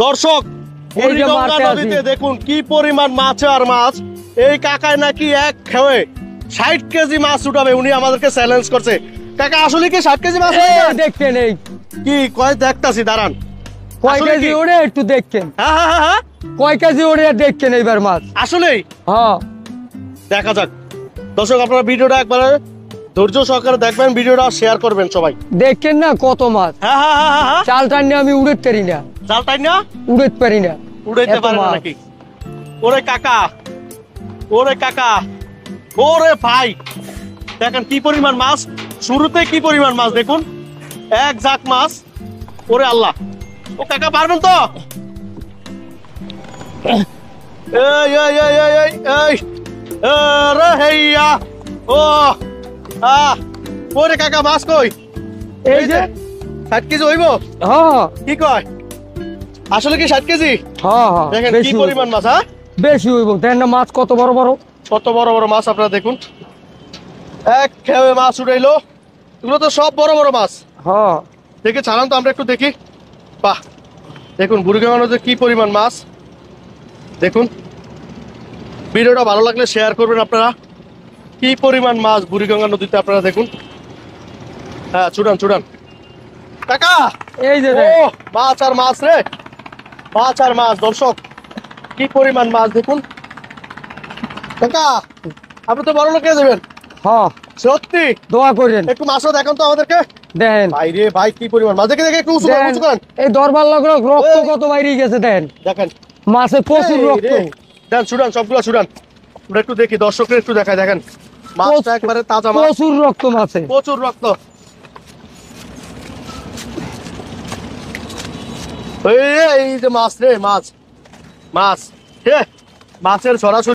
দর্শক বুড়িগঙ্গা নদীতে দেখুন কি পরিমাণ মাছ আর মাছ। এই কাকায় নাকি এক খেয়ে 60 কেজি মাছ উঠাবে, উনি আমাদেরকে চ্যালেঞ্জ করছে। কাকা আসলে কি 60 কেজি মাছ দেখছেন? এই কি কয় দেখতাছি, দাঁড়ান। কয় কেজি ওরে একটু দেখছেন? হ্যাঁ কয় কেজি ওরে দেখছেন এইবার মাছ? আসলেই হ্যাঁ, দেখা যাক। দর্শক আপনারা ভিডিওটা একবার ধৈর্য সহকারে দেখবেন, ভিডিওটা শেয়ার করবেন সবাই। দেখছেন না কত মাছ? হ্যাঁ চাল টান আমি উড়েতে পারি না, জাল টাই না উড়েতে পারি না, উড়াইতে পারে না নাকি? ওরে কাকা, ওরে কাকা, ওরে ভাই, দেখেন কি পরিমাণ মাছ। শুরুতে কি পরিমাণ মাছ দেখুন, এক ঝাঁক মাছ। ওরে আল্লাহ, ও কাকা পারবেন তো? এই এই এই এই এই এই রে হেইয়া, ও ওরে কাকা মাছ কই? এই যে 60 কেজি হইব? হ্যাঁ কি কয়, আসলে কি 60 কেজি? হ্যাঁ দেখেন কি পরিমাণ মাছ। হ্যাঁ বেশি হইব। দেখেন না মাছ কত বড় বড়, কত বড় বড় মাছ আপনারা দেখুন। এক খেয়ে মাছ উঠাইলো, এগুলো তো সব বড় বড় মাছ। হ্যাঁ দেখে ছাড়ান তো আমরা একটু দেখি। বাহ, দেখুন বুড়িগঙ্গা নদীতে কি পরিমাণ মাছ দেখুন। ভিডিওটা ভালো লাগলে শেয়ার করবেন আপনারা। কি পরিমাণ মাছ বুড়িগঙ্গা নদীতে আপনারা দেখুন। হ্যাঁ চুড়ান চুড়ান কাকা। এই যে ও মাছ আর মাছ রে, মাছ আর মাছ। দর্শক কি পরিমাণ মাছ দেখুন। কাকা আপনি তো বড় লোক হয়ে যাবেন। হ্যাঁ সত্যি দোয়া করেন। একটু মাছও দেখান তো আমাদেরকে। দেন ভাই রে ভাই, কি পরিমাণ মাছ। দেখে দেখে একটু উঁচু করেন, উঁচু করেন। এই দরবার রক্ত কত বাইরে গেছে দেন। দেখেন মাছে প্রচুর রক্ত। দেন ছুড়ান, সবগুলো ছুড়ান, আমরা একটু দেখি, দর্শকরা একটু দেখায়। দেখেন মাছটা একবারে তাজা মাছ, প্রচুর রক্ত মাছে, প্রচুর রক্ত। এই যে মাছ রে, মাছ মাছ মাছের সরাসরি